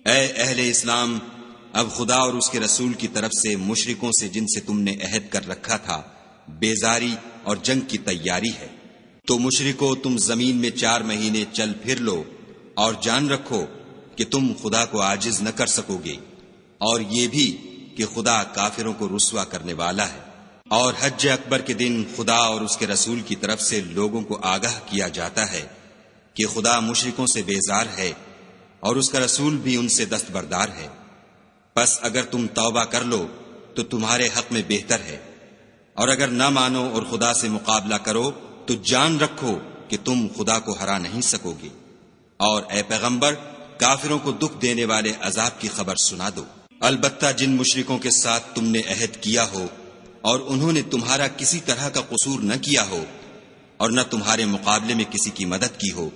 اے اہل اسلام، اب خدا اور اس کے رسول کی طرف سے مشرکوں سے جن سے تم نے عہد کر رکھا تھا بیزاری اور جنگ کی تیاری ہے۔ تو مشرکو، تم زمین میں 4 مہینے چل پھر لو اور جان رکھو کہ تم خدا کو عاجز نہ کر سکو گے، اور یہ بھی کہ خدا کافروں کو رسوا کرنے والا ہے۔ اور حج اکبر کے دن خدا اور اس کے رسول کی طرف سے لوگوں کو آگاہ کیا جاتا ہے کہ خدا مشرکوں سے بیزار ہے اور اس کا رسول بھی ان سے دستبردار ہے۔ پس اگر تم توبہ کر لو تو تمہارے حق میں بہتر ہے، اور اگر نہ مانو اور خدا سے مقابلہ کرو تو جان رکھو کہ تم خدا کو ہرا نہیں سکو گے۔ اور اے پیغمبر، کافروں کو دکھ دینے والے عذاب کی خبر سنا دو۔ البتہ جن مشرکوں کے ساتھ تم نے عہد کیا ہو اور انہوں نے تمہارا کسی طرح کا قصور نہ کیا ہو اور نہ تمہارے مقابلے میں کسی کی مدد کی ہو،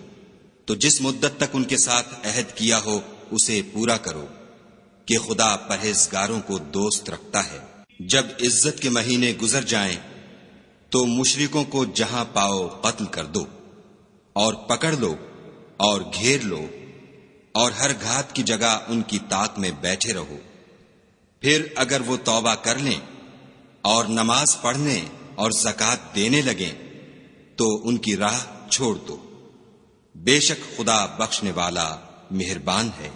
تو جس مدت تک ان کے ساتھ عہد کیا ہو اسے پورا کرو، کہ خدا پرہیزگاروں کو دوست رکھتا ہے۔ جب عزت کے مہینے گزر جائیں تو مشرکوں کو جہاں پاؤ قتل کر دو، اور پکڑ لو اور گھیر لو، اور ہر گھات کی جگہ ان کی طاق میں بیٹھے رہو۔ پھر اگر وہ توبہ کر لیں اور نماز پڑھنے اور زکوٰۃ دینے لگیں تو ان کی راہ چھوڑ دو، بے شک خدا بخشنے والا مہربان ہے۔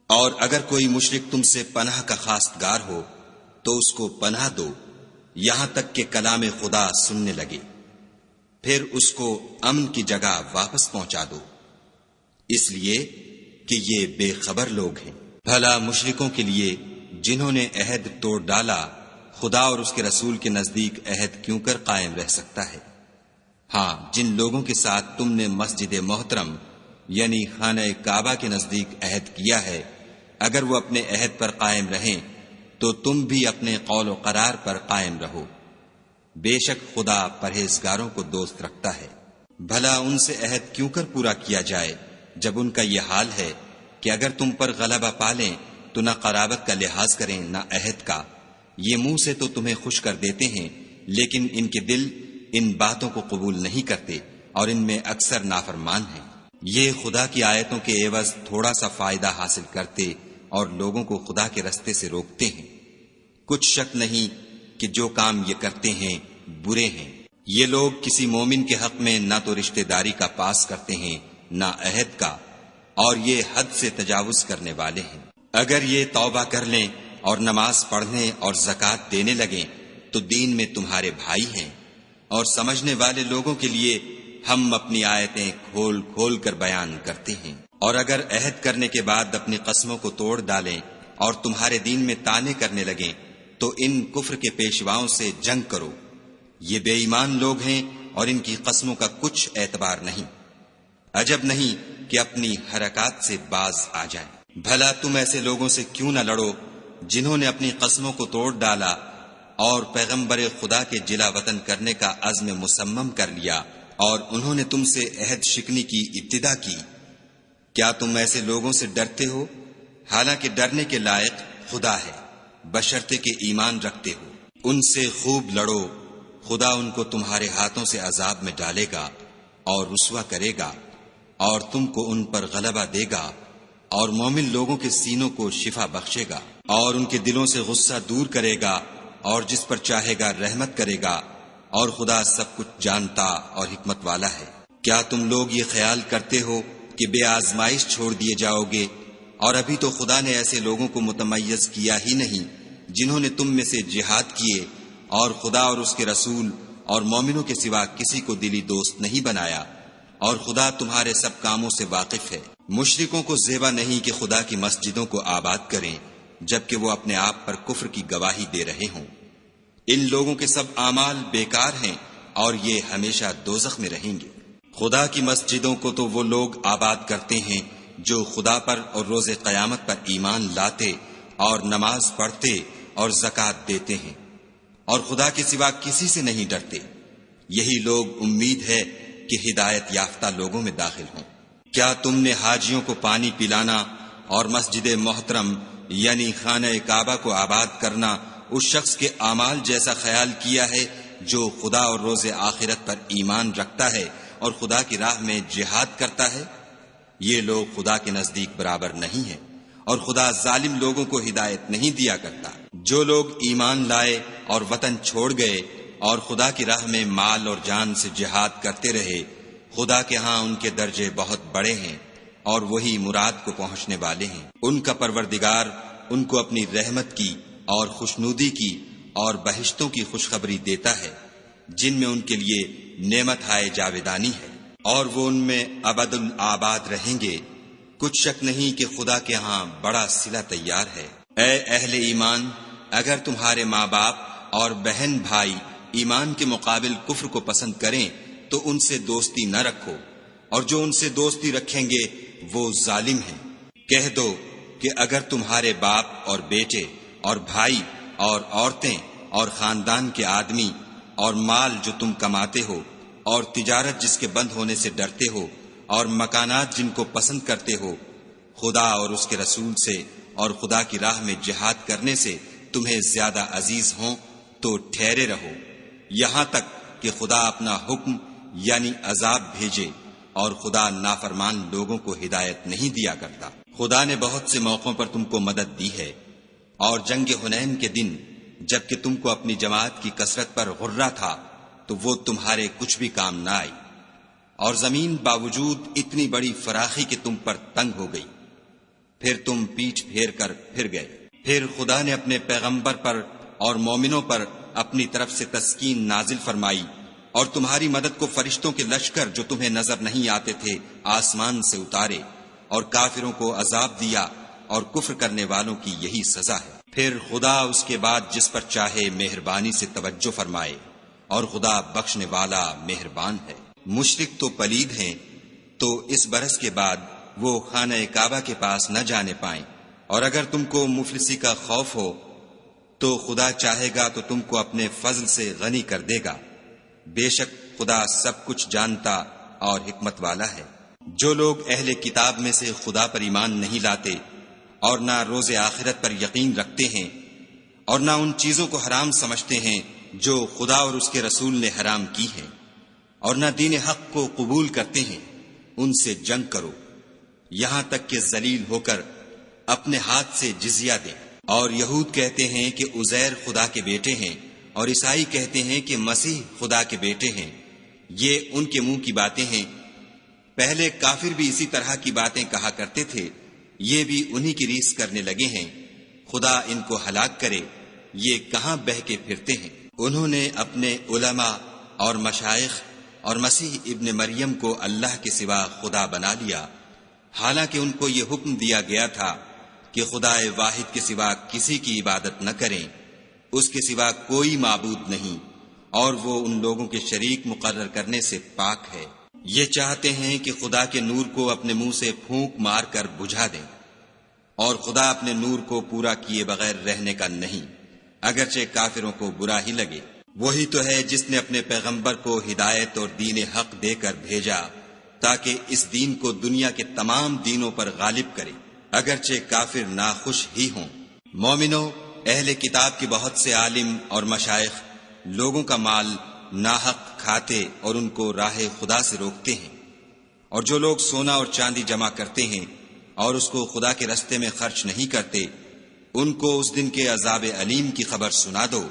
اور اگر کوئی مشرک تم سے پناہ کا خواستگار ہو تو اس کو پناہ دو یہاں تک کہ کلام خدا سننے لگے، پھر اس کو امن کی جگہ واپس پہنچا دو، اس لیے کہ یہ بے خبر لوگ ہیں۔ بھلا مشرکوں کے لیے جنہوں نے عہد توڑ ڈالا خدا اور اس کے رسول کے نزدیک عہد کیوں کر قائم رہ سکتا ہے؟ ہاں، جن لوگوں کے ساتھ تم نے مسجد محترم یعنی خانہ کعبہ کے نزدیک عہد کیا ہے، اگر وہ اپنے عہد پر قائم رہیں تو تم بھی اپنے قول و قرار پر قائم رہو، بے شک خدا پرہیزگاروں کو دوست رکھتا ہے۔ بھلا ان سے عہد کیوں کر پورا کیا جائے جب ان کا یہ حال ہے کہ اگر تم پر غلبہ پالیں تو نہ قرابت کا لحاظ کریں نہ عہد کا۔ یہ منہ سے تو تمہیں خوش کر دیتے ہیں لیکن ان کے دل ان باتوں کو قبول نہیں کرتے اور ان میں اکثر نافرمان ہیں۔ یہ خدا کی آیتوں کے عوض تھوڑا سا فائدہ حاصل کرتے اور لوگوں کو خدا کے رستے سے روکتے ہیں۔ کچھ شک نہیں کہ جو کام یہ کرتے ہیں برے ہیں۔ یہ لوگ کسی مومن کے حق میں نہ تو رشتہ داری کا پاس کرتے ہیں نہ عہد کا، اور یہ حد سے تجاوز کرنے والے ہیں۔ اگر یہ توبہ کر لیں اور نماز پڑھنے اور زکوٰۃ دینے لگیں تو دین میں تمہارے بھائی ہیں، اور سمجھنے والے لوگوں کے لیے ہم اپنی آیتیں کھول کھول کر بیان کرتے ہیں۔ اور اگر عہد کرنے کے بعد اپنی قسموں کو توڑ ڈالیں اور تمہارے دین میں طعنے کرنے لگیں تو ان کفر کے پیشواؤں سے جنگ کرو، یہ بے ایمان لوگ ہیں اور ان کی قسموں کا کچھ اعتبار نہیں۔ عجب نہیں کہ اپنی حرکات سے باز آ جائیں۔ بھلا تم ایسے لوگوں سے کیوں نہ لڑو جنہوں نے اپنی قسموں کو توڑ ڈالا اور پیغمبر خدا کے جلا وطن کرنے کا عزم مصمم کر لیا، اور انہوں نے تم سے عہد شکنی کی ابتدا کی۔ کیا تم ایسے لوگوں سے ڈرتے ہو؟ حالانکہ ڈرنے کے لائق خدا ہے، بشرطے کہ ایمان رکھتے ہو۔ ان سے خوب لڑو، خدا ان کو تمہارے ہاتھوں سے عذاب میں ڈالے گا اور رسوا کرے گا، اور تم کو ان پر غلبہ دے گا، اور مومن لوگوں کے سینوں کو شفا بخشے گا، اور ان کے دلوں سے غصہ دور کرے گا، اور جس پر چاہے گا رحمت کرے گا، اور خدا سب کچھ جانتا اور حکمت والا ہے۔ کیا تم لوگ یہ خیال کرتے ہو کہ بے آزمائش چھوڑ دیے جاؤ گے؟ اور ابھی تو خدا نے ایسے لوگوں کو متمیز کیا ہی نہیں جنہوں نے تم میں سے جہاد کیے اور خدا اور اس کے رسول اور مومنوں کے سوا کسی کو دلی دوست نہیں بنایا، اور خدا تمہارے سب کاموں سے واقف ہے۔ مشرکوں کو زیبا نہیں کہ خدا کی مسجدوں کو آباد کریں جبکہ وہ اپنے آپ پر کفر کی گواہی دے رہے ہوں۔ ان لوگوں کے سب اعمال بیکار ہیں اور یہ ہمیشہ دوزخ میں رہیں گے۔ خدا کی مسجدوں کو تو وہ لوگ آباد کرتے ہیں جو خدا پر اور روز قیامت پر ایمان لاتے اور نماز پڑھتے اور زکوٰۃ دیتے ہیں، اور خدا کے سوا کسی سے نہیں ڈرتے۔ یہی لوگ امید ہے کہ ہدایت یافتہ لوگوں میں داخل ہوں۔ کیا تم نے حاجیوں کو پانی پلانا اور مسجد محترم یعنی خانہ کعبہ کو آباد کرنا اس شخص کے اعمال جیسا خیال کیا ہے جو خدا اور روز آخرت پر ایمان رکھتا ہے اور خدا کی راہ میں جہاد کرتا ہے؟ یہ لوگ خدا کے نزدیک برابر نہیں ہیں، اور خدا ظالم لوگوں کو ہدایت نہیں دیا کرتا۔ جو لوگ ایمان لائے اور وطن چھوڑ گئے اور خدا کی راہ میں مال اور جان سے جہاد کرتے رہے، خدا کے ہاں ان کے درجے بہت بڑے ہیں اور وہی مراد کو پہنچنے والے ہیں۔ ان کا پروردگار ان کو اپنی رحمت کی اور خوشنودی کی اور بہشتوں کی خوشخبری دیتا ہے جن میں ان کے لیے نعمت ہائے جاویدانی ہے، اور وہ ان میں ابد الآباد رہیں گے۔ کچھ شک نہیں کہ خدا کے ہاں بڑا صلہ تیار ہے۔ اے اہل ایمان، اگر تمہارے ماں باپ اور بہن بھائی ایمان کے مقابل کفر کو پسند کریں تو ان سے دوستی نہ رکھو، اور جو ان سے دوستی رکھیں گے وہ ظالم ہیں۔ کہہ دو کہ اگر تمہارے باپ اور بیٹے اور بھائی اور عورتیں اور خاندان کے آدمی اور مال جو تم کماتے ہو اور تجارت جس کے بند ہونے سے ڈرتے ہو اور مکانات جن کو پسند کرتے ہو خدا اور اس کے رسول سے اور خدا کی راہ میں جہاد کرنے سے تمہیں زیادہ عزیز ہوں تو ٹھہرے رہو یہاں تک کہ خدا اپنا حکم یعنی عذاب بھیجے، اور خدا نافرمان لوگوں کو ہدایت نہیں دیا کرتا۔ خدا نے بہت سے موقعوں پر تم کو مدد دی ہے، اور جنگ حنین کے دن جبکہ تم کو اپنی جماعت کی کثرت پر غرہ تھا تو وہ تمہارے کچھ بھی کام نہ آئی، اور زمین باوجود اتنی بڑی فراخی کہ تم پر تنگ ہو گئی، پھر تم پیٹھ پھیر کر پھر گئے۔ پھر خدا نے اپنے پیغمبر پر اور مومنوں پر اپنی طرف سے تسکین نازل فرمائی، اور تمہاری مدد کو فرشتوں کے لشکر جو تمہیں نظر نہیں آتے تھے آسمان سے اتارے، اور کافروں کو عذاب دیا، اور کفر کرنے والوں کی یہی سزا ہے۔ پھر خدا اس کے بعد جس پر چاہے مہربانی سے توجہ فرمائے، اور خدا بخشنے والا مہربان ہے۔ مشرک تو پلید ہیں، تو اس برس کے بعد وہ خانہ کعبہ کے پاس نہ جانے پائیں، اور اگر تم کو مفلسی کا خوف ہو تو خدا چاہے گا تو تم کو اپنے فضل سے غنی کر دے گا، بے شک خدا سب کچھ جانتا اور حکمت والا ہے۔ جو لوگ اہل کتاب میں سے خدا پر ایمان نہیں لاتے اور نہ روز آخرت پر یقین رکھتے ہیں اور نہ ان چیزوں کو حرام سمجھتے ہیں جو خدا اور اس کے رسول نے حرام کی ہیں، اور نہ دین حق کو قبول کرتے ہیں، ان سے جنگ کرو یہاں تک کہ ذلیل ہو کر اپنے ہاتھ سے جزیہ دیں۔ اور یہود کہتے ہیں کہ عزیر خدا کے بیٹے ہیں، اور عیسائی کہتے ہیں کہ مسیح خدا کے بیٹے ہیں۔ یہ ان کے منہ کی باتیں ہیں، پہلے کافر بھی اسی طرح کی باتیں کہا کرتے تھے، یہ بھی انہی کی ریس کرنے لگے ہیں۔ خدا ان کو ہلاک کرے، یہ کہاں بہہ کے پھرتے ہیں۔ انہوں نے اپنے علماء اور مشائخ اور مسیح ابن مریم کو اللہ کے سوا خدا بنا لیا، حالانکہ ان کو یہ حکم دیا گیا تھا کہ خدا واحد کے سوا کسی کی عبادت نہ کریں، اس کے سوا کوئی معبود نہیں، اور وہ ان لوگوں کے شریک مقرر کرنے سے پاک ہے۔ یہ چاہتے ہیں کہ خدا کے نور کو اپنے منہ سے پھونک مار کر بجھا دیں، اور خدا اپنے نور کو پورا کیے بغیر رہنے کا نہیں، اگرچہ کافروں کو برا ہی لگے۔ وہی تو ہے جس نے اپنے پیغمبر کو ہدایت اور دین حق دے کر بھیجا تاکہ اس دین کو دنیا کے تمام دینوں پر غالب کرے، اگرچہ کافر ناخوش ہی ہوں۔ مومنو، اہل کتاب کے بہت سے عالم اور مشائخ لوگوں کا مال ناحق کھاتے اور ان کو راہ خدا سے روکتے ہیں، اور جو لوگ سونا اور چاندی جمع کرتے ہیں اور اس کو خدا کے رستے میں خرچ نہیں کرتے، ان کو اس دن کے عذاب علیم کی خبر سنا دو،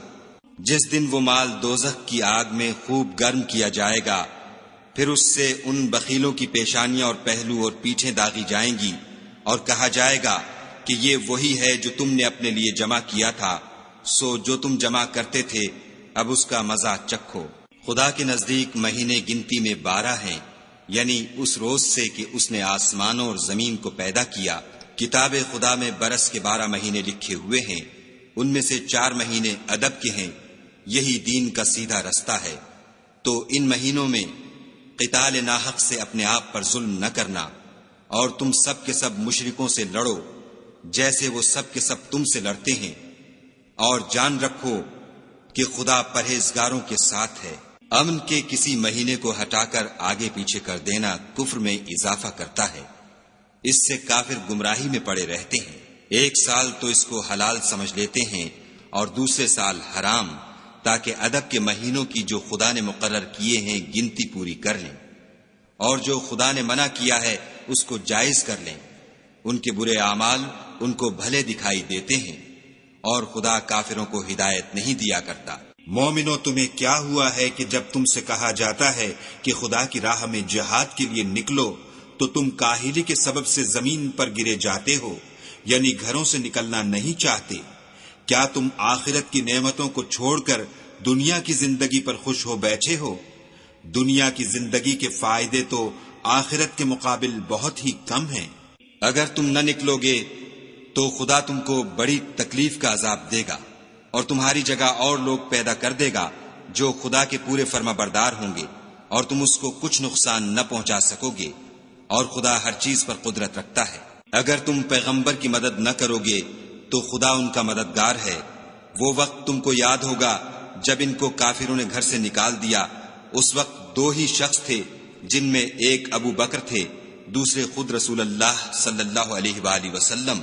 جس دن وہ مال دوزخ کی آگ میں خوب گرم کیا جائے گا، پھر اس سے ان بخیلوں کی پیشانیاں اور پہلو اور پیٹھیں داغی جائیں گی، اور کہا جائے گا کہ یہ وہی ہے جو تم نے اپنے لیے جمع کیا تھا، سو جو تم جمع کرتے تھے اب اس کا مزہ چکھو۔ خدا کے نزدیک مہینے گنتی میں 12 ہیں، یعنی اس روز سے کہ اس نے آسمانوں اور زمین کو پیدا کیا۔ کتاب خدا میں برس کے 12 مہینے لکھے ہوئے ہیں، ان میں سے 4 مہینے ادب کے ہیں، یہی دین کا سیدھا رستہ ہے۔ تو ان مہینوں میں قتال ناحق سے اپنے آپ پر ظلم نہ کرنا، اور تم سب کے سب مشرکوں سے لڑو جیسے وہ سب کے سب تم سے لڑتے ہیں، اور جان رکھو کہ خدا پرہیزگاروں کے ساتھ ہے۔ امن کے کسی مہینے کو ہٹا کر آگے پیچھے کر دینا کفر میں اضافہ کرتا ہے، اس سے کافر گمراہی میں پڑے رہتے ہیں۔ ایک سال تو اس کو حلال سمجھ لیتے ہیں اور دوسرے سال حرام، تاکہ ادب کے مہینوں کی جو خدا نے مقرر کیے ہیں گنتی پوری کر لیں، اور جو خدا نے منع کیا ہے اس کو جائز کر لیں۔ ان کے برے اعمال ان کو بھلے دکھائی دیتے ہیں، اور خدا کافروں کو ہدایت نہیں دیا کرتا۔ مومنو، تمہیں کیا ہوا ہے کہ جب تم سے کہا جاتا ہے کہ خدا کی راہ میں جہاد کے لیے نکلو تو تم کاہلی کے سبب سے زمین پر گرے جاتے ہو، یعنی گھروں سے نکلنا نہیں چاہتے؟ کیا تم آخرت کی نعمتوں کو چھوڑ کر دنیا کی زندگی پر خوش ہو بیٹھے ہو؟ دنیا کی زندگی کے فائدے تو آخرت کے مقابل بہت ہی کم ہیں۔ اگر تم نہ نکلو گے تو خدا تم کو بڑی تکلیف کا عذاب دے گا، اور تمہاری جگہ اور لوگ پیدا کر دے گا جو خدا کے پورے فرما بردار ہوں گے، اور تم اس کو کچھ نقصان نہ پہنچا سکو گے، اور خدا ہر چیز پر قدرت رکھتا ہے۔ اگر تم پیغمبر کی مدد نہ کرو گے تو خدا ان کا مددگار ہے۔ وہ وقت تم کو یاد ہوگا جب ان کو کافروں نے گھر سے نکال دیا، اس وقت دو ہی شخص تھے، جن میں ایک ابو بکر تھے، دوسرے خود رسول اللہ صلی اللہ علیہ وآلہ وسلم۔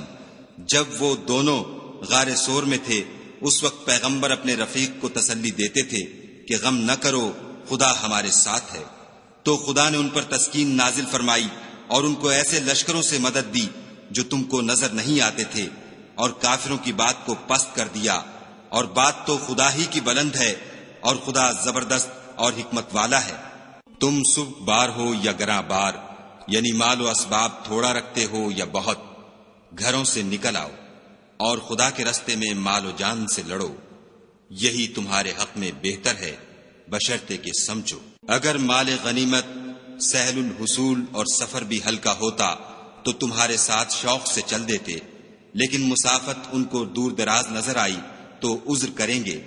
جب وہ دونوں غار سور میں تھے، اس وقت پیغمبر اپنے رفیق کو تسلی دیتے تھے کہ غم نہ کرو، خدا ہمارے ساتھ ہے۔ تو خدا نے ان پر تسکین نازل فرمائی اور ان کو ایسے لشکروں سے مدد دی جو تم کو نظر نہیں آتے تھے، اور کافروں کی بات کو پست کر دیا، اور بات تو خدا ہی کی بلند ہے، اور خدا زبردست اور حکمت والا ہے۔ تم سب بار ہو یا گراں بار، یعنی مال و اسباب تھوڑا رکھتے ہو یا بہت، گھروں سے نکل آؤ اور خدا کے رستے میں مال و جان سے لڑو، یہی تمہارے حق میں بہتر ہے، بشرطے کہ سمجھو۔ اگر مال غنیمت سہل الحصول اور سفر بھی ہلکا ہوتا تو تمہارے ساتھ شوق سے چل دیتے، لیکن مسافت ان کو دور دراز نظر آئی تو عذر کریں گے،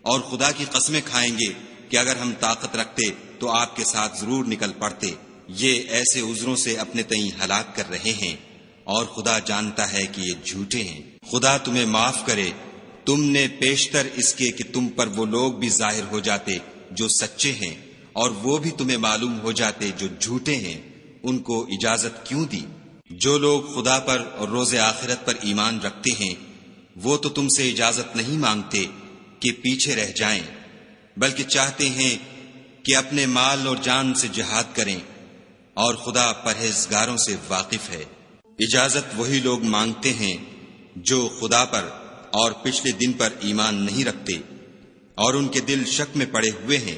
اور خدا کی قسمیں کھائیں گے کہ اگر ہم طاقت رکھتے تو آپ کے ساتھ ضرور نکل پڑتے۔ یہ ایسے عذروں سے اپنے تئیں ہلاک کر رہے ہیں، اور خدا جانتا ہے کہ یہ جھوٹے ہیں۔ خدا تمہیں معاف کرے، تم نے پیشتر اس کے کہ تم پر وہ لوگ بھی ظاہر ہو جاتے جو سچے ہیں، اور وہ بھی تمہیں معلوم ہو جاتے جو جھوٹے ہیں، ان کو اجازت کیوں دی؟ جو لوگ خدا پر اور روز آخرت پر ایمان رکھتے ہیں وہ تو تم سے اجازت نہیں مانگتے کہ پیچھے رہ جائیں، بلکہ چاہتے ہیں کہ اپنے مال اور جان سے جہاد کریں، اور خدا پرہیزگاروں سے واقف ہے۔ اجازت وہی لوگ مانگتے ہیں جو خدا پر اور پچھلے دن پر ایمان نہیں رکھتے، اور ان کے دل شک میں پڑے ہوئے ہیں،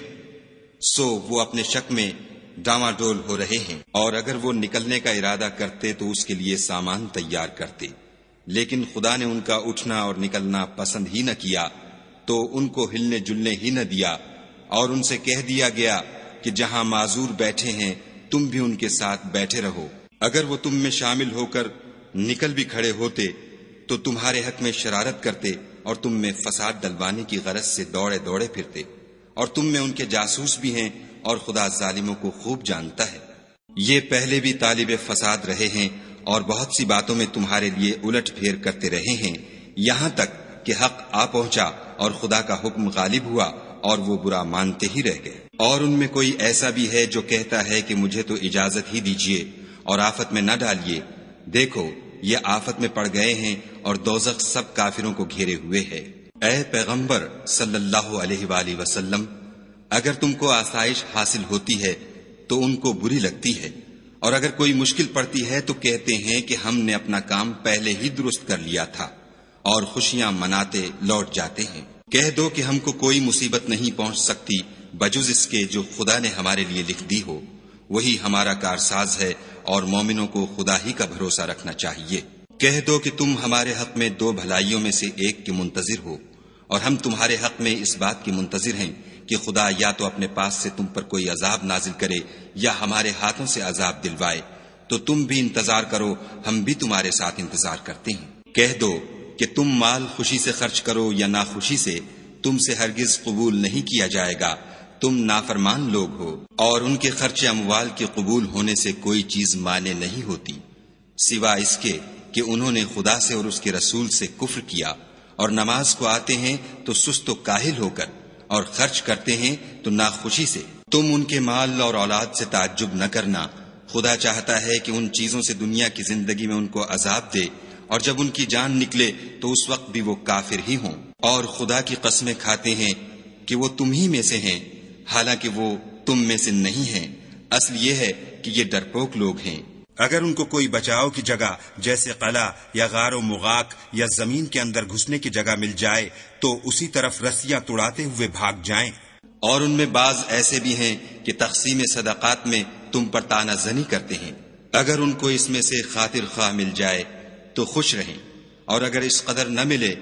سو وہ اپنے شک میں ڈاواڈول ہو رہے ہیں۔ اور اگر وہ نکلنے کا ارادہ کرتے تو اس کے لیے سامان تیار کرتے، لیکن خدا نے ان کا اٹھنا اور نکلنا پسند ہی نہ کیا، تو ان کو ہلنے جلنے ہی نہ دیا، اور ان سے کہہ دیا گیا کہ جہاں معذور بیٹھے ہیں تم بھی ان کے ساتھ بیٹھے رہو۔ اگر وہ تم میں شامل ہو کر نکل بھی کھڑے ہوتے تو تمہارے حق میں شرارت کرتے، اور تم میں فساد ڈلوانے کی غرض سے دوڑے دوڑے پھرتے، اور تم میں ان کے جاسوس بھی ہیں، اور خدا ظالموں کو خوب جانتا ہے۔ یہ پہلے بھی طالب فساد رہے ہیں، اور بہت سی باتوں میں تمہارے لیے الٹ پھیر کرتے رہے ہیں، یہاں تک کہ حق آ پہنچا اور خدا کا حکم غالب ہوا، اور وہ برا مانتے ہی رہ گئے۔ اور ان میں کوئی ایسا بھی ہے جو کہتا ہے کہ مجھے تو اجازت ہی دیجیے اور آفت میں نہ ڈالیے، دیکھو یہ آفت میں پڑ گئے ہیں، اور دوزخ سب کافروں کو گھیرے ہوئے ہے۔ اے پیغمبر صلی اللہ علیہ وآلہ وسلم، اگر تم کو آسائش حاصل ہوتی ہے تو ان کو بری لگتی ہے، اور اگر کوئی مشکل پڑتی ہے تو کہتے ہیں کہ ہم نے اپنا کام پہلے ہی درست کر لیا تھا، اور خوشیاں مناتے لوٹ جاتے ہیں۔ کہہ دو کہ ہم کو کوئی مصیبت نہیں پہنچ سکتی بجز اس کے جو خدا نے ہمارے لیے لکھ دی ہو، وہی ہمارا کارساز ہے، اور مومنوں کو خدا ہی کا بھروسہ رکھنا چاہیے۔ کہہ دو کہ تم ہمارے حق میں دو بھلائیوں میں سے ایک کے منتظر ہو، اور ہم تمہارے حق میں اس بات کی منتظر ہیں کہ خدا یا تو اپنے پاس سے تم پر کوئی عذاب نازل کرے یا ہمارے ہاتھوں سے عذاب دلوائے، تو تم بھی انتظار کرو، ہم بھی تمہارے ساتھ انتظار کرتے ہیں۔ کہہ دو کہ تم مال خوشی سے خرچ کرو یا ناخوشی سے، تم سے ہرگز قبول نہیں کیا جائے گا، تم نافرمان لوگ ہو۔ اور ان کے خرچ اموال کے قبول ہونے سے کوئی چیز مانے نہیں ہوتی سوا اس کے کہ انہوں نے خدا سے اور اس کے رسول سے کفر کیا، اور نماز کو آتے ہیں تو سست و کاہل ہو کر، اور خرچ کرتے ہیں تو ناخوشی سے۔ تم ان کے مال اور اولاد سے تعجب نہ کرنا، خدا چاہتا ہے کہ ان چیزوں سے دنیا کی زندگی میں ان کو عذاب دے، اور جب ان کی جان نکلے تو اس وقت بھی وہ کافر ہی ہوں، اور خدا کی قسمیں کھاتے ہیں کہ وہ تم ہی میں سے ہیں، حالانکہ وہ تم میں سے نہیں ہیں، اصل یہ ہے کہ یہ ڈرپوک لوگ ہیں۔ اگر ان کو کوئی بچاؤ کی جگہ جیسے قلعہ یا غار و مغاک یا زمین کے اندر گھسنے کی جگہ مل جائے تو اسی طرف رسیاں توڑاتے ہوئے بھاگ جائیں۔ اور ان میں بعض ایسے بھی ہیں کہ تقسیم صدقات میں تم پر طعنہ زنی کرتے ہیں۔ اگر ان کو اس میں سے خاطر خواہ مل جائے تو خوش رہیں، اور اگر اس قدر نہ ملے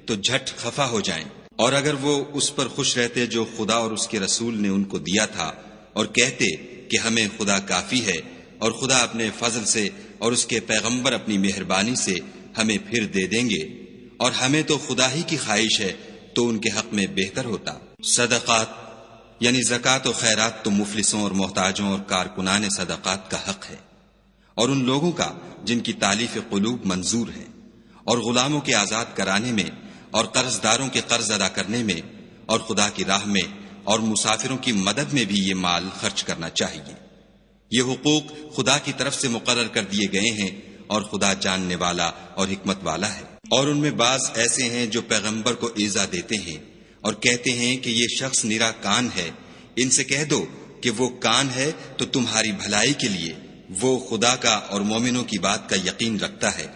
تو جھٹ خفا ہو جائیں۔ اور اگر وہ اس پر خوش رہتے جو خدا اور اس کے رسول نے ان کو دیا تھا، اور کہتے کہ ہمیں خدا کافی ہے، اور خدا اپنے فضل سے اور اس کے پیغمبر اپنی مہربانی سے ہمیں پھر دے دیں گے، اور ہمیں تو خدا ہی کی خواہش ہے، تو ان کے حق میں بہتر ہوتا۔ صدقات یعنی زکوٰۃ و خیرات تو مفلسوں اور محتاجوں اور کارکنان صدقات کا حق ہے، اور ان لوگوں کا جن کی تالیف قلوب منظور ہے، اور غلاموں کے آزاد کرانے میں، اور قرض داروں کے قرض ادا کرنے میں، اور خدا کی راہ میں اور مسافروں کی مدد میں بھی یہ مال خرچ کرنا چاہیے۔ یہ حقوق خدا کی طرف سے مقرر کر دیے گئے ہیں، اور خدا جاننے والا اور حکمت والا ہے۔ اور ان میں بعض ایسے ہیں جو پیغمبر کو ایذا دیتے ہیں اور کہتے ہیں کہ یہ شخص نرا کان ہے۔ ان سے کہہ دو کہ وہ کان ہے تو تمہاری بھلائی کے لیے، وہ خدا کا اور مومنوں کی بات کا یقین رکھتا ہے،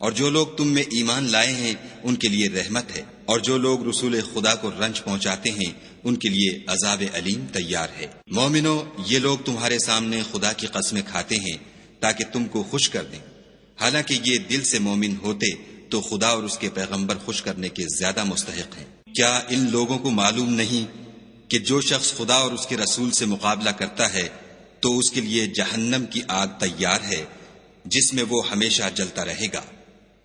اور جو لوگ تم میں ایمان لائے ہیں ان کے لیے رحمت ہے، اور جو لوگ رسول خدا کو رنج پہنچاتے ہیں ان کے لیے عذاب علیم تیار ہے۔ مومنو، یہ لوگ تمہارے سامنے خدا کی قسمیں کھاتے ہیں تاکہ تم کو خوش کر دیں، حالانکہ یہ دل سے مومن ہوتے تو خدا اور اس کے پیغمبر خوش کرنے کے زیادہ مستحق ہیں۔ کیا ان لوگوں کو معلوم نہیں کہ جو شخص خدا اور اس کے رسول سے مقابلہ کرتا ہے تو اس کے لیے جہنم کی آگ تیار ہے جس میں وہ ہمیشہ جلتا رہے گا،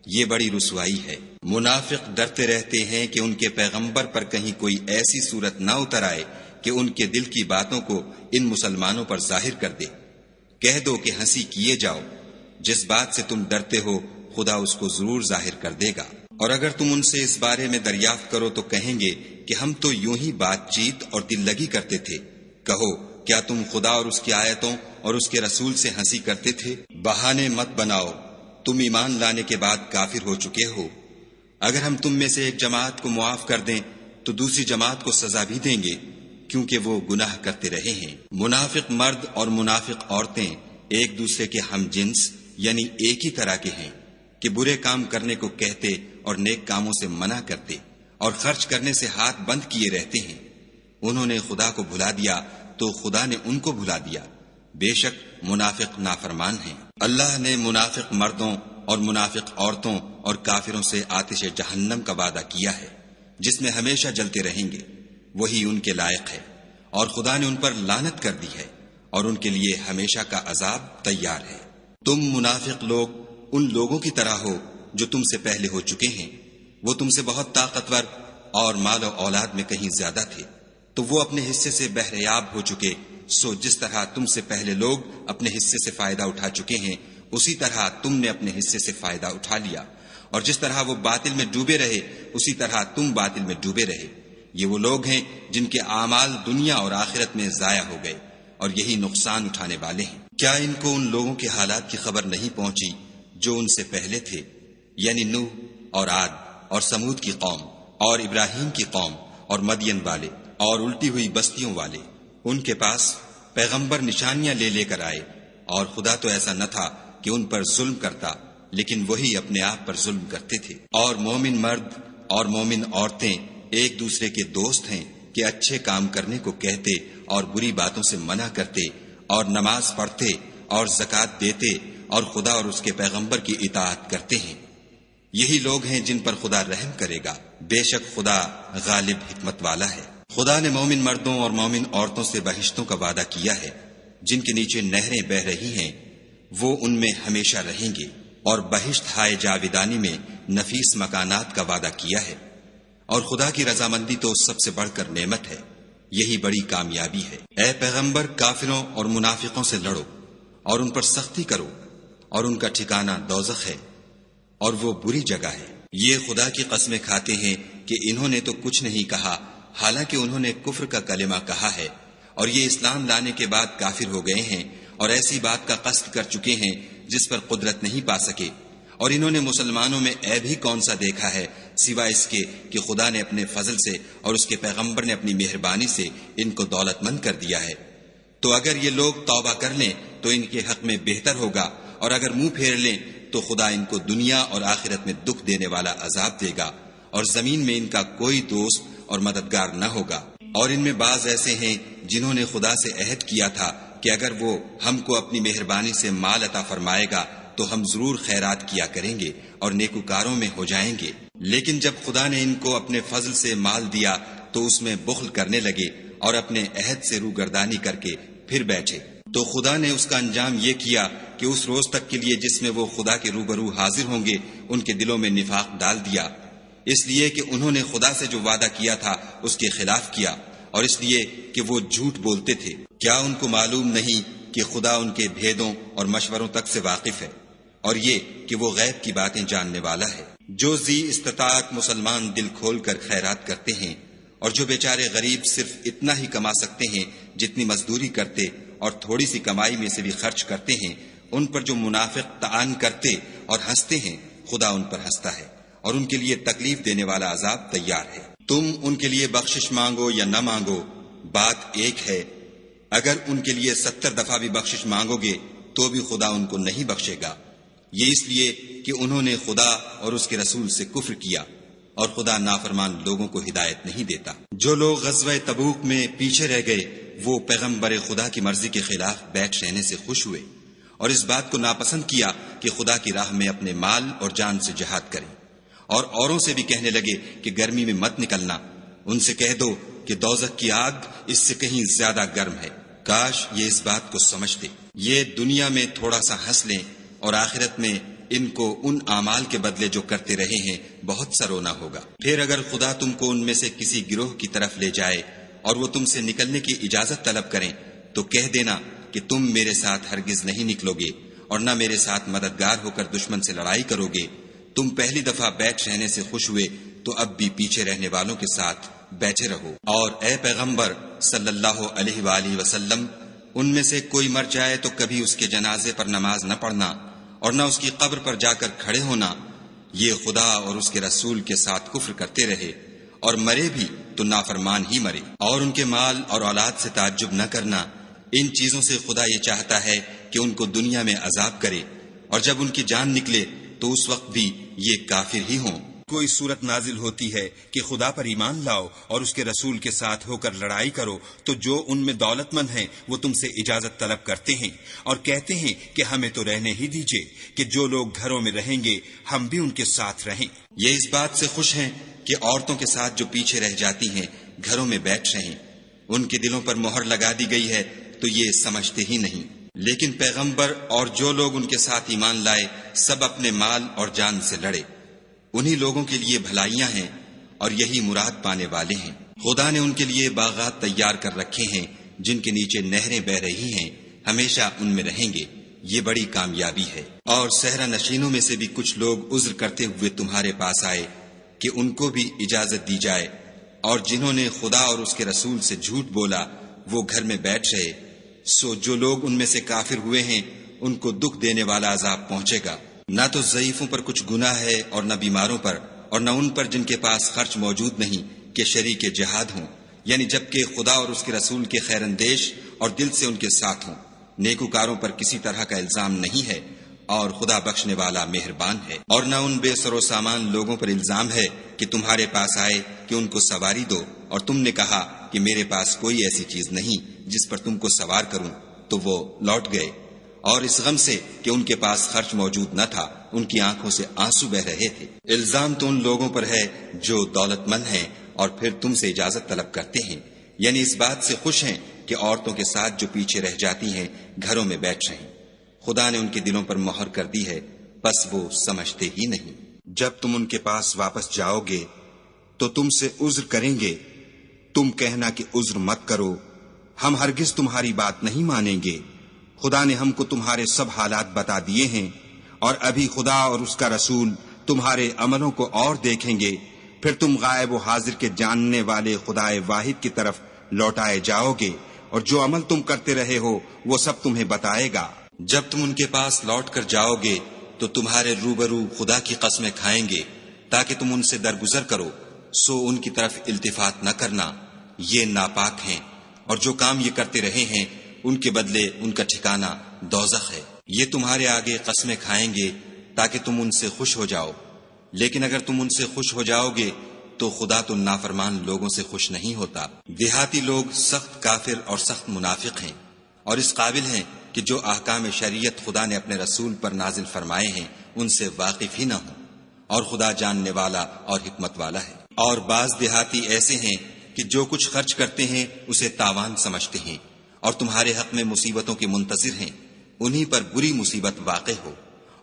یہ بڑی رسوائی ہے۔ منافق ڈرتے رہتے ہیں کہ ان کے پیغمبر پر کہیں کوئی ایسی صورت نہ اتر آئے کہ ان کے دل کی باتوں کو ان مسلمانوں پر ظاہر کر دے۔ کہہ دو کہ ہنسی کیے جاؤ، جس بات سے تم ڈرتے ہو خدا اس کو ضرور ظاہر کر دے گا۔ اور اگر تم ان سے اس بارے میں دریافت کرو تو کہیں گے کہ ہم تو یوں ہی بات چیت اور دل لگی کرتے تھے۔ کہو، کیا تم خدا اور اس کی آیتوں اور اس کے رسول سے ہنسی کرتے تھے؟ بہانے مت بناؤ، تم ایمان لانے کے بعد کافر ہو چکے ہو۔ اگر ہم تم میں سے ایک جماعت کو معاف کر دیں تو دوسری جماعت کو سزا بھی دیں گے، کیونکہ وہ گناہ کرتے رہے ہیں۔ منافق مرد اور منافق عورتیں ایک دوسرے کے ہم جنس یعنی ایک ہی طرح کے ہیں کہ برے کام کرنے کو کہتے اور نیک کاموں سے منع کرتے اور خرچ کرنے سے ہاتھ بند کیے رہتے ہیں۔ انہوں نے خدا کو بھلا دیا تو خدا نے ان کو بھلا دیا، بے شک منافق نافرمان ہیں۔ اللہ نے منافق مردوں اور منافق عورتوں اور کافروں سے آتش جہنم کا وعدہ کیا ہے جس میں ہمیشہ جلتے رہیں گے، وہی ان کے لائق ہے، اور خدا نے ان پر لعنت کر دی ہے اور ان کے لیے ہمیشہ کا عذاب تیار ہے۔ تم منافق لوگ ان لوگوں کی طرح ہو جو تم سے پہلے ہو چکے ہیں، وہ تم سے بہت طاقتور اور مال و اولاد میں کہیں زیادہ تھے، تو وہ اپنے حصے سے بہریاب ہو چکے۔ سو جس طرح تم سے پہلے لوگ اپنے حصے سے فائدہ اٹھا چکے ہیں، اسی طرح تم نے اپنے حصے سے فائدہ اٹھا لیا، اور جس طرح وہ باطل میں ڈوبے رہے اسی طرح تم باطل میں ڈوبے رہے۔ یہ وہ لوگ ہیں جن کے اعمال دنیا اور آخرت میں ضائع ہو گئے، اور یہی نقصان اٹھانے والے ہیں۔ کیا ان کو ان لوگوں کے حالات کی خبر نہیں پہنچی جو ان سے پہلے تھے، یعنی نوح اور عاد اور سمود کی قوم اور ابراہیم کی قوم اور مدین والے اور الٹی ہوئی بستیوں والے؟ ان کے پاس پیغمبر نشانیاں لے لے کر آئے، اور خدا تو ایسا نہ تھا کہ ان پر ظلم کرتا، لیکن وہی اپنے آپ پر ظلم کرتے تھے۔ اور مومن مرد اور مومن عورتیں ایک دوسرے کے دوست ہیں کہ اچھے کام کرنے کو کہتے اور بری باتوں سے منع کرتے، اور نماز پڑھتے اور زکوٰۃ دیتے اور خدا اور اس کے پیغمبر کی اطاعت کرتے ہیں۔ یہی لوگ ہیں جن پر خدا رحم کرے گا، بے شک خدا غالب حکمت والا ہے۔ خدا نے مومن مردوں اور مومن عورتوں سے بہشتوں کا وعدہ کیا ہے جن کے نیچے نہریں بہہ رہی ہیں، وہ ان میں ہمیشہ رہیں گے، اور بہشت ہائے جاویدانی میں نفیس مکانات کا وعدہ کیا ہے۔ اور خدا کی رضامندی تو سب سے بڑھ کر نعمت ہے، یہی بڑی کامیابی ہے۔ اے پیغمبر، کافروں اور منافقوں سے لڑو اور ان پر سختی کرو، اور ان کا ٹھکانہ دوزخ ہے، اور وہ بری جگہ ہے۔ یہ خدا کی قسمیں کھاتے ہیں کہ انہوں نے تو کچھ نہیں کہا، حالانکہ انہوں نے کفر کا کلمہ کہا ہے، اور یہ اسلام لانے کے بعد کافر ہو گئے ہیں اور ایسی بات کا قصد کر چکے ہیں جس پر قدرت نہیں پا سکے۔ اور انہوں نے مسلمانوں میں عیب ہی کون سا دیکھا ہے سوائے اس کے کہ خدا نے اپنے فضل سے اور اس کے پیغمبر نے اپنی مہربانی سے ان کو دولت مند کر دیا ہے۔ تو اگر یہ لوگ توبہ کر لیں تو ان کے حق میں بہتر ہوگا، اور اگر منہ پھیر لیں تو خدا ان کو دنیا اور آخرت میں دکھ دینے والا عذاب دے گا، اور زمین میں ان کا کوئی دوست اور مددگار نہ ہوگا۔ اور ان میں بعض ایسے ہیں جنہوں نے خدا سے عہد کیا تھا کہ اگر وہ ہم کو اپنی مہربانی سے مال عطا فرمائے گا تو ہم ضرور خیرات کیا کریں گے اور نیکوکاروں میں ہو جائیں گے، لیکن جب خدا نے ان کو اپنے فضل سے مال دیا تو اس میں بخل کرنے لگے اور اپنے عہد سے روگردانی کر کے پھر بیٹھے، تو خدا نے اس کا انجام یہ کیا کہ اس روز تک کے لیے جس میں وہ خدا کے روبرو حاضر ہوں گے ان کے دلوں میں نفاق ڈال دیا، اس لیے کہ انہوں نے خدا سے جو وعدہ کیا تھا اس کے خلاف کیا، اور اس لیے کہ وہ جھوٹ بولتے تھے۔ کیا ان کو معلوم نہیں کہ خدا ان کے بھیدوں اور مشوروں تک سے واقف ہے، اور یہ کہ وہ غیب کی باتیں جاننے والا ہے۔ جو ذی استطاعت مسلمان دل کھول کر خیرات کرتے ہیں، اور جو بیچارے غریب صرف اتنا ہی کما سکتے ہیں جتنی مزدوری کرتے اور تھوڑی سی کمائی میں سے بھی خرچ کرتے ہیں، ان پر جو منافق طعن کرتے اور ہنستے ہیں، خدا ان پر ہنستا ہے اور ان کے لیے تکلیف دینے والا عذاب تیار ہے۔ تم ان کے لیے بخشش مانگو یا نہ مانگو، بات ایک ہے۔ اگر ان کے لیے 70 دفعہ بھی بخشش مانگو گے تو بھی خدا ان کو نہیں بخشے گا، یہ اس لیے کہ انہوں نے خدا اور اس کے رسول سے کفر کیا، اور خدا نافرمان لوگوں کو ہدایت نہیں دیتا۔ جو لوگ غزوہ تبوک میں پیچھے رہ گئے وہ پیغمبر خدا کی مرضی کے خلاف بیٹھ رہنے سے خوش ہوئے، اور اس بات کو ناپسند کیا کہ خدا کی راہ میں اپنے مال اور جان سے جہاد کریں، اور اوروں سے بھی کہنے لگے کہ گرمی میں مت نکلنا۔ ان سے کہہ دو کہ دوزخ کی آگ اس سے کہیں زیادہ گرم ہے۔ کاش یہ اس بات کو سمجھتے۔ یہ دنیا میں تھوڑا سا ہنس لیں اور آخرت میں ان کو ان اعمال کے بدلے جو کرتے رہے ہیں بہت سا رونا ہوگا۔ پھر اگر خدا تم کو ان میں سے کسی گروہ کی طرف لے جائے اور وہ تم سے نکلنے کی اجازت طلب کریں تو کہہ دینا کہ تم میرے ساتھ ہرگز نہیں نکلو گے اور نہ میرے ساتھ مددگار ہو کر دشمن سے لڑائی کرو گے۔ تم پہلی دفعہ بیٹھ رہنے سے خوش ہوئے تو اب بھی پیچھے رہنے والوں کے ساتھ بیٹھے رہو۔ اور اے پیغمبر صلی اللہ علیہ وآلہ وسلم، ان میں سے کوئی مر جائے تو کبھی اس کے جنازے پر نماز نہ پڑھنا اور نہ اس کی قبر پر جا کر کھڑے ہونا، یہ خدا اور اس کے رسول کے ساتھ کفر کرتے رہے، اور مرے بھی تو نافرمان ہی مرے۔ اور ان کے مال اور اولاد سے تعجب نہ کرنا، ان چیزوں سے خدا یہ چاہتا ہے کہ ان کو دنیا میں عذاب کرے، اور جب ان کی جان نکلے تو اس وقت بھی یہ کافر ہی ہوں۔ کوئی صورت نازل ہوتی ہے کہ خدا پر ایمان لاؤ اور اس کے رسول کے ساتھ ہو کر لڑائی کرو، تو جو ان میں دولت مند ہیں وہ تم سے اجازت طلب کرتے ہیں اور کہتے ہیں کہ ہمیں تو رہنے ہی دیجئے، کہ جو لوگ گھروں میں رہیں گے ہم بھی ان کے ساتھ رہیں۔ یہ اس بات سے خوش ہیں کہ عورتوں کے ساتھ جو پیچھے رہ جاتی ہیں گھروں میں بیٹھ رہیں، ان کے دلوں پر مہر لگا دی گئی ہے تو یہ سمجھتے ہی نہیں۔ لیکن پیغمبر اور جو لوگ ان کے ساتھ ایمان لائے سب اپنے مال اور جان سے لڑے، انہی لوگوں کے لیے بھلائیاں ہیں اور یہی مراد پانے والے ہیں۔ خدا نے ان کے لیے باغات تیار کر رکھے ہیں جن کے نیچے نہریں بہ رہی ہیں، ہمیشہ ان میں رہیں گے، یہ بڑی کامیابی ہے۔ اور صحرا نشینوں میں سے بھی کچھ لوگ عذر کرتے ہوئے تمہارے پاس آئے کہ ان کو بھی اجازت دی جائے، اور جنہوں نے خدا اور اس کے رسول سے جھوٹ بولا وہ گھر میں بیٹھ رہے، سو جو لوگ ان میں سے کافر ہوئے ہیں ان کو دکھ دینے والا عذاب پہنچے گا۔ نہ تو ضعیفوں پر کچھ گناہ ہے اور نہ بیماروں پر، اور نہ ان پر جن کے پاس خرچ موجود نہیں کہ شریک جہاد ہوں، یعنی جبکہ خدا اور اس کے رسول کے خیر اندیش اور دل سے ان کے ساتھ ہوں۔ نیکوکاروں پر کسی طرح کا الزام نہیں ہے، اور خدا بخشنے والا مہربان ہے۔ اور نہ ان بے سر و سامان لوگوں پر الزام ہے کہ تمہارے پاس آئے کہ ان کو سواری دو، اور تم نے کہا کہ میرے پاس کوئی ایسی چیز نہیں جس پر تم کو سوار کروں، تو وہ لوٹ گئے، اور اس غم سے کہ ان کے پاس خرچ موجود نہ تھا ان کی آنکھوں سے آنسو بہ رہے تھے۔ الزام تو ان لوگوں پر ہے جو دولت مند ہیں اور پھر تم سے اجازت طلب کرتے ہیں، یعنی اس بات سے خوش ہیں کہ عورتوں کے ساتھ جو پیچھے رہ جاتی ہیں گھروں میں بیٹھ رہیں۔ خدا نے ان کے دلوں پر مہر کر دی ہے، بس وہ سمجھتے ہی نہیں۔ جب تم ان کے پاس واپس جاؤ گے تو تم سے عذر کریں گے، تم کہنا کہ عذر مت کرو، ہم ہرگز تمہاری بات نہیں مانیں گے۔ خدا نے ہم کو تمہارے سب حالات بتا دیے ہیں، اور ابھی خدا اور اس کا رسول تمہارے عملوں کو اور دیکھیں گے، پھر تم غائب و حاضر کے جاننے والے خدائے واحد کی طرف لوٹائے جاؤ گے، اور جو عمل تم کرتے رہے ہو وہ سب تمہیں بتائے گا۔ جب تم ان کے پاس لوٹ کر جاؤ گے تو تمہارے روبرو خدا کی قسمیں کھائیں گے تاکہ تم ان سے درگزر کرو، سو ان کی طرف التفات نہ کرنا، یہ ناپاک ہیں، اور جو کام یہ کرتے رہے ہیں ان کے بدلے ان کا ٹھکانہ دوزخ ہے۔ یہ تمہارے آگے قسمیں کھائیں گے تاکہ تم ان سے خوش ہو جاؤ، لیکن اگر تم ان سے خوش ہو جاؤ گے تو خدا تو نافرمان لوگوں سے خوش نہیں ہوتا۔ دیہاتی لوگ سخت کافر اور سخت منافق ہیں، اور اس قابل ہیں کہ جو احکام شریعت خدا نے اپنے رسول پر نازل فرمائے ہیں ان سے واقف ہی نہ ہوں، اور خدا جاننے والا اور حکمت والا ہے۔ اور بعض دیہاتی ایسے ہیں کہ جو کچھ خرچ کرتے ہیں اسے تاوان سمجھتے ہیں، اور تمہارے حق میں مصیبتوں کے منتظر ہیں، انہی پر بری مصیبت واقع ہو،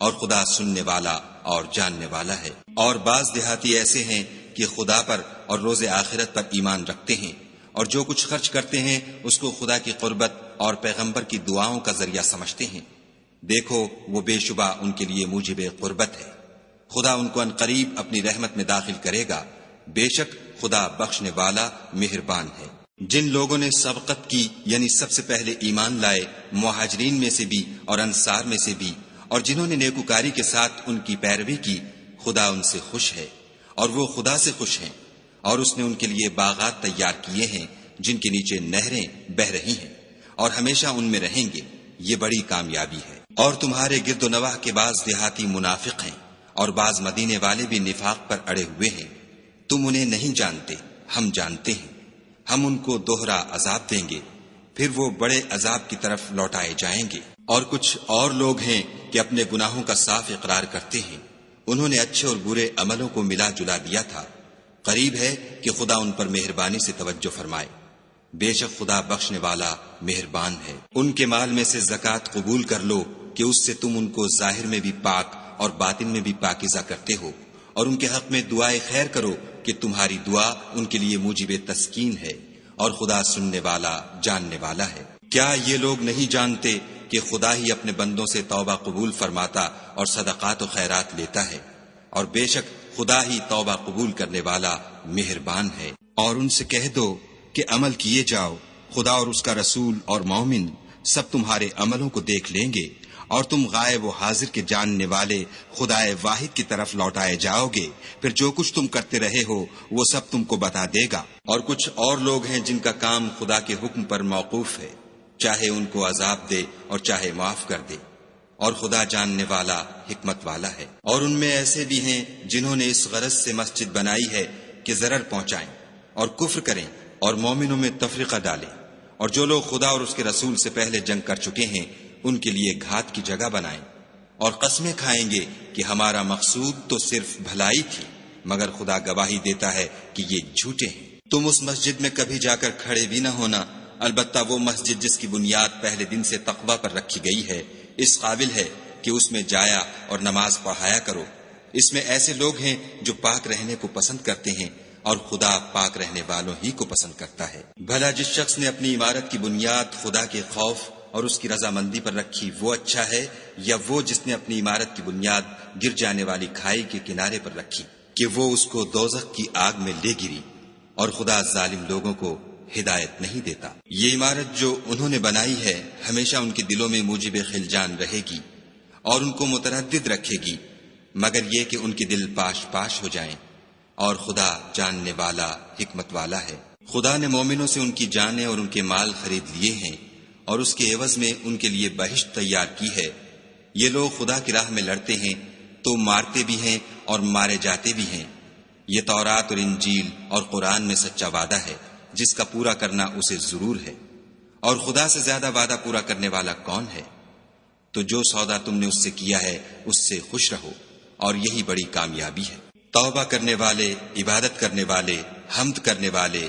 اور خدا سننے والا اور جاننے والا ہے۔ اور بعض دیہاتی ایسے ہیں کہ خدا پر اور روز آخرت پر ایمان رکھتے ہیں، اور جو کچھ خرچ کرتے ہیں اس کو خدا کی قربت اور پیغمبر کی دعاؤں کا ذریعہ سمجھتے ہیں۔ دیکھو وہ بے شبہ ان کے لیے موجب قربت ہے، خدا ان کو عنقریب اپنی رحمت میں داخل کرے گا، بے شک خدا بخشنے والا مہربان ہے۔ جن لوگوں نے سبقت کی یعنی سب سے پہلے ایمان لائے، مہاجرین میں سے بھی اور انصار میں سے بھی، اور جنہوں نے نیکوکاری کے ساتھ ان کی پیروی کی، خدا ان سے خوش ہے اور وہ خدا سے خوش ہیں، اور اس نے ان کے لیے باغات تیار کیے ہیں جن کے نیچے نہریں بہہ رہی ہیں، اور ہمیشہ ان میں رہیں گے، یہ بڑی کامیابی ہے۔ اور تمہارے گرد و نواح کے بعض دیہاتی منافق ہیں، اور بعض مدینے والے بھی نفاق پر اڑے ہوئے ہیں، تم انہیں نہیں جانتے، ہم جانتے ہیں، ہم ان کو دوہرا عذاب دیں گے، پھر وہ بڑے عذاب کی طرف لوٹائے جائیں گے۔ اور کچھ اور لوگ ہیں کہ اپنے گناہوں کا صاف اقرار کرتے ہیں، انہوں نے اچھے اور برے عملوں کو ملا جلا دیا تھا، قریب ہے کہ خدا ان پر مہربانی سے توجہ فرمائے، بے شک خدا بخشنے والا مہربان ہے۔ ان کے مال میں سے زکوٰۃ قبول کر لو کہ اس سے تم ان کو ظاہر میں بھی پاک اور باطن میں بھی پاکیزہ کرتے ہو، اور ان کے حق میں دعائے خیر کرو کہ تمہاری دعا ان کے لیے موجب تسکین ہے، اور خدا سننے والا جاننے والا ہے۔ کیا یہ لوگ نہیں جانتے کہ خدا ہی اپنے بندوں سے توبہ قبول فرماتا اور صدقات و خیرات لیتا ہے، اور بے شک خدا ہی توبہ قبول کرنے والا مہربان ہے۔ اور ان سے کہہ دو کہ عمل کیے جاؤ، خدا اور اس کا رسول اور مومن سب تمہارے عملوں کو دیکھ لیں گے، اور تم غائب و حاضر کے جاننے والے خدا واحد کی طرف لوٹائے جاؤ گے، پھر جو کچھ تم کرتے رہے ہو وہ سب تم کو بتا دے گا۔ اور کچھ اور لوگ ہیں جن کا کام خدا کے حکم پر موقوف ہے، چاہے ان کو عذاب دے اور چاہے معاف کر دے، اور خدا جاننے والا حکمت والا ہے۔ اور ان میں ایسے بھی ہیں جنہوں نے اس غرض سے مسجد بنائی ہے کہ ضرر پہنچائیں اور کفر کریں اور مومنوں میں تفرقہ ڈالیں، اور جو لوگ خدا اور اس کے رسول سے پہلے جنگ کر چکے ہیں ان کے لیے گھات کی جگہ بنائیں، اور قسمیں کھائیں گے کہ ہمارا مقصود تو صرف بھلائی تھی، مگر خدا گواہی دیتا ہے کہ یہ جھوٹے ہیں۔ تم اس مسجد میں کبھی جا کر کھڑے بھی نہ ہونا، البتہ وہ مسجد جس کی بنیاد پہلے دن سے تقوی پر رکھی گئی ہے اس قابل ہے کہ اس میں جایا اور نماز پڑھایا کرو۔ اس میں ایسے لوگ ہیں جو پاک رہنے کو پسند کرتے ہیں، اور خدا پاک رہنے والوں ہی کو پسند کرتا ہے۔ بھلا جس شخص نے اپنی عمارت کی بنیاد خدا کے خوف اور اس کی رضامندی پر رکھی وہ اچھا ہے، یا وہ جس نے اپنی عمارت کی بنیاد گر جانے والی کھائی کے کنارے پر رکھی کہ وہ اس کو دوزخ کی آگ میں لے گری، اور خدا ظالم لوگوں کو ہدایت نہیں دیتا۔ یہ عمارت جو انہوں نے بنائی ہے ہمیشہ ان کے دلوں میں موجب خلجان رہے گی اور ان کو متردد رکھے گی، مگر یہ کہ ان کے دل پاش پاش ہو جائیں، اور خدا جاننے والا حکمت والا ہے۔ خدا نے مومنوں سے ان کی جانیں اور ان کے مال خرید لیے ہیں، اور اس کے عوض میں ان کے لیے بہشت تیار کی ہے۔ یہ لوگ خدا کی راہ میں لڑتے ہیں تو مارتے بھی ہیں اور مارے جاتے بھی ہیں۔ یہ تورات اور انجیل اور قرآن میں سچا وعدہ ہے جس کا پورا کرنا اسے ضرور ہے، اور خدا سے زیادہ وعدہ پورا کرنے والا کون ہے؟ تو جو سودا تم نے اس سے کیا ہے اس سے خوش رہو، اور یہی بڑی کامیابی ہے۔ توبہ کرنے والے، عبادت کرنے والے، حمد کرنے والے،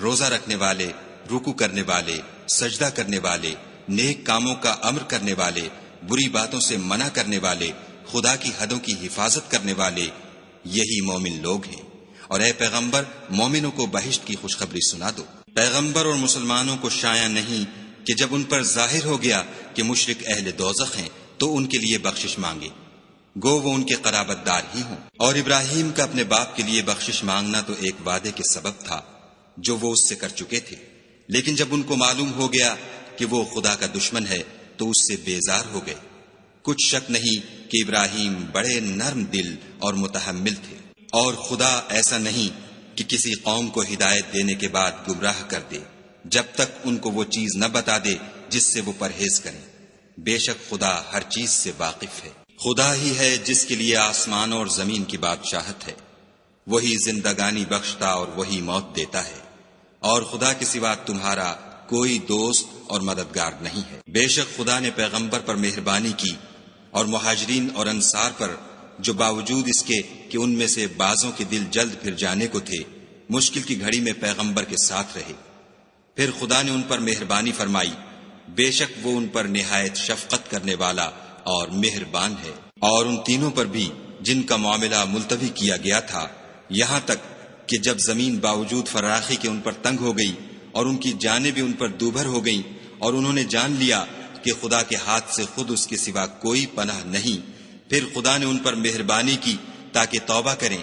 روزہ رکھنے والے، رکوع کرنے والے، سجدہ کرنے والے، نیک کاموں کا امر کرنے والے، بری باتوں سے منع کرنے والے، خدا کی حدوں کی حفاظت کرنے والے، یہی مومن لوگ ہیں۔ اور اے پیغمبر مومنوں کو بہشت کی خوشخبری سنا دو۔ پیغمبر اور مسلمانوں کو شایع نہیں کہ جب ان پر ظاہر ہو گیا کہ مشرک اہل دوزخ ہیں تو ان کے لیے بخشش مانگے، گو وہ ان کے قرابت دار ہی ہوں۔ اور ابراہیم کا اپنے باپ کے لیے بخشش مانگنا تو ایک وعدے کے سبب تھا جو وہ اس سے کر چکے تھے، لیکن جب ان کو معلوم ہو گیا کہ وہ خدا کا دشمن ہے تو اس سے بیزار ہو گئے۔ کچھ شک نہیں کہ ابراہیم بڑے نرم دل اور متحمل تھے، اور خدا ایسا نہیں کہ کسی قوم کو ہدایت دینے کے بعد گمراہ کر دے جب تک ان کو وہ چیز نہ بتا دے جس سے وہ پرہیز کریں۔ بے شک خدا ہر چیز سے واقف ہے۔ خدا ہی ہے جس کے لیے آسمانوں اور زمین کی بادشاہت ہے، وہی زندگانی بخشتا اور وہی موت دیتا ہے، اور خدا کے سوا تمہارا کوئی دوست اور مددگار نہیں ہے۔ بے شک خدا نے پیغمبر پر مہربانی کی اور مہاجرین اور انصار پر، جو باوجود اس کے کہ ان میں سے بعضوں کے دل جلد پھر جانے کو تھے، مشکل کی گھڑی میں پیغمبر کے ساتھ رہے۔ پھر خدا نے ان پر مہربانی فرمائی، بے شک وہ ان پر نہایت شفقت کرنے والا اور مہربان ہے۔ اور ان تینوں پر بھی جن کا معاملہ ملتوی کیا گیا تھا، یہاں تک کہ جب زمین باوجود فراخی کے ان پر تنگ ہو گئی اور ان کی جانیں بھی ان پر دوبھر ہو گئیں، اور انہوں نے جان لیا کہ خدا کے ہاتھ سے خود اس کے سوا کوئی پناہ نہیں، پھر خدا نے ان پر مہربانی کی تاکہ توبہ کریں۔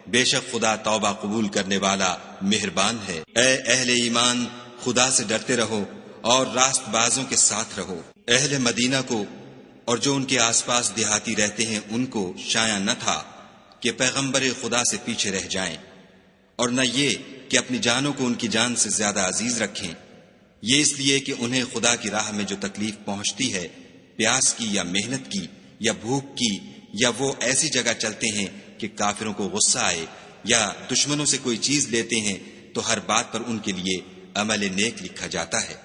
بے شک خدا توبہ قبول کرنے والا مہربان ہے۔ اے اہل ایمان، خدا سے ڈرتے رہو اور راست بازوں کے ساتھ رہو۔ اہل مدینہ کو اور جو ان کے آس پاس دیہاتی رہتے ہیں ان کو شایع نہ تھا کہ پیغمبر خدا سے پیچھے رہ جائیں، اور نہ یہ کہ اپنی جانوں کو ان کی جان سے زیادہ عزیز رکھیں، یہ اس لیے کہ انہیں خدا کی راہ میں جو تکلیف پہنچتی ہے، پیاس کی یا محنت کی یا بھوک کی، یا وہ ایسی جگہ چلتے ہیں کہ کافروں کو غصہ آئے، یا دشمنوں سے کوئی چیز لیتے ہیں، تو ہر بات پر ان کے لیے عمل نیک لکھا جاتا ہے۔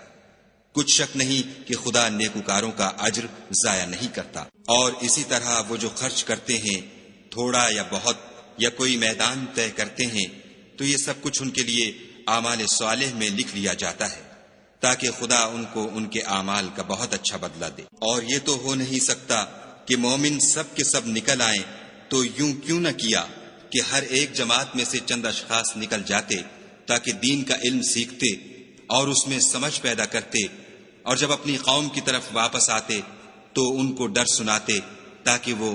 کچھ شک نہیں کہ خدا نیکوکاروں کا اجر ضائع نہیں کرتا۔ اور اسی طرح وہ جو خرچ کرتے ہیں، تھوڑا یا بہت، یا کوئی میدان طے کرتے ہیں، تو یہ سب کچھ ان کے لیے اعمال صالح میں لکھ لیا جاتا ہے، تاکہ خدا ان کو ان کے اعمال کا بہت اچھا بدلہ دے۔ اور یہ تو ہو نہیں سکتا کہ مومن سب کے سب نکل آئیں، تو یوں کیوں نہ کیا کہ ہر ایک جماعت میں سے چند اشخاص نکل جاتے تاکہ دین کا علم سیکھتے اور اس میں سمجھ پیدا کرتے، اور جب اپنی قوم کی طرف واپس آتے تو ان کو ڈر سناتے تاکہ وہ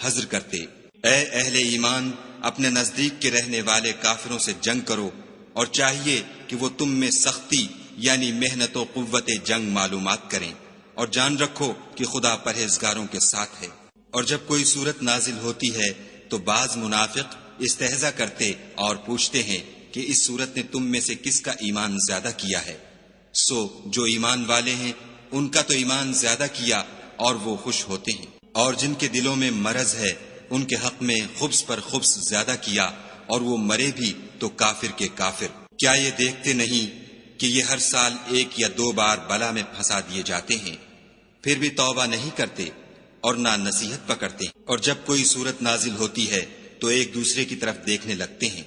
حذر کرتے۔ اے اہل ایمان، اپنے نزدیک کے رہنے والے کافروں سے جنگ کرو، اور چاہیے کہ وہ تم میں سختی یعنی محنت و قوت جنگ معلومات کریں، اور جان رکھو کہ خدا پرہیزگاروں کے ساتھ ہے۔ اور جب کوئی صورت نازل ہوتی ہے تو بعض منافق استہزا کرتے اور پوچھتے ہیں کہ اس صورت نے تم میں سے کس کا ایمان زیادہ کیا ہے؟ سو جو ایمان والے ہیں ان کا تو ایمان زیادہ کیا اور وہ خوش ہوتے ہیں، اور جن کے دلوں میں مرض ہے ان کے حق میں خبث پر خبث زیادہ کیا، اور وہ مرے بھی تو کافر کے کافر۔ کیا یہ دیکھتے نہیں کہ یہ ہر سال 1 یا 2 بار بلا میں پھنسا دیے جاتے ہیں، پھر بھی توبہ نہیں کرتے اور نہ نصیحت پکڑتے ہیں؟ اور جب کوئی صورت نازل ہوتی ہے تو ایک دوسرے کی طرف دیکھنے لگتے ہیں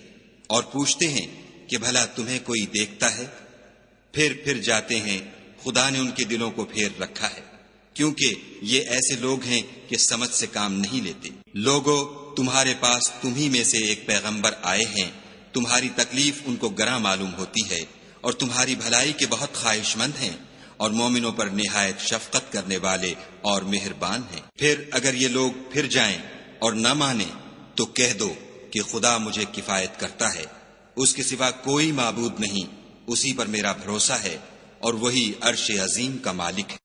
اور پوچھتے ہیں کہ بھلا تمہیں کوئی دیکھتا ہے؟ پھر جاتے ہیں، خدا نے ان کے دلوں کو پھیر رکھا ہے، کیونکہ یہ ایسے لوگ ہیں کہ سمجھ سے کام نہیں لیتے۔ لوگو، تمہارے پاس تمہی میں سے ایک پیغمبر آئے ہیں، تمہاری تکلیف ان کو گراں معلوم ہوتی ہے، اور تمہاری بھلائی کے بہت خواہش مند ہیں، اور مومنوں پر نہایت شفقت کرنے والے اور مہربان ہیں۔ پھر اگر یہ لوگ پھر جائیں اور نہ مانیں تو کہہ دو کہ خدا مجھے کفایت کرتا ہے، اس کے سوا کوئی معبود نہیں، اسی پر میرا بھروسہ ہے، اور وہی عرش عظیم کا مالک ہے۔